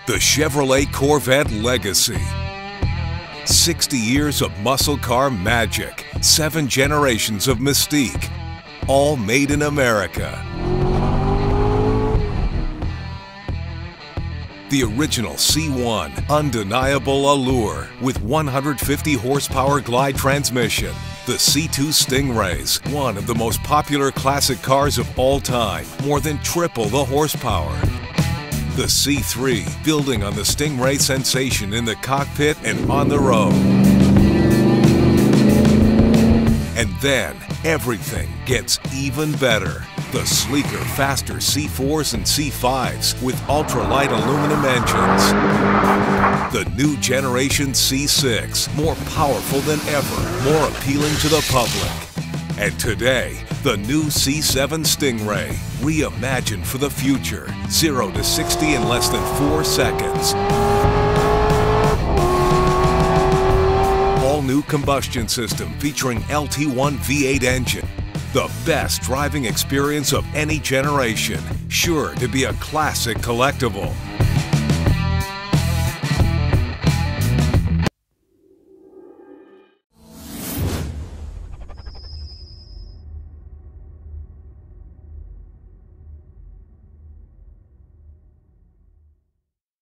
The Chevrolet Corvette Legacy. 60 years of muscle car magic, 7 generations of mystique, all made in America. The original C1, undeniable allure with 150 horsepower glide transmission. The C2 Stingray's, one of the most popular classic cars of all time, more than triple the horsepower. The C3, building on the Stingray sensation in the cockpit and on the road. And then, everything gets even better. The sleeker, faster C4s and C5s with ultralight aluminum engines. The new generation C6, more powerful than ever, more appealing to the public. And today, the new C7 Stingray, reimagined for the future. 0 to 60 in less than 4 seconds. All-new combustion system featuring LT1 V8 engine. The best driving experience of any generation, sure to be a classic collectible.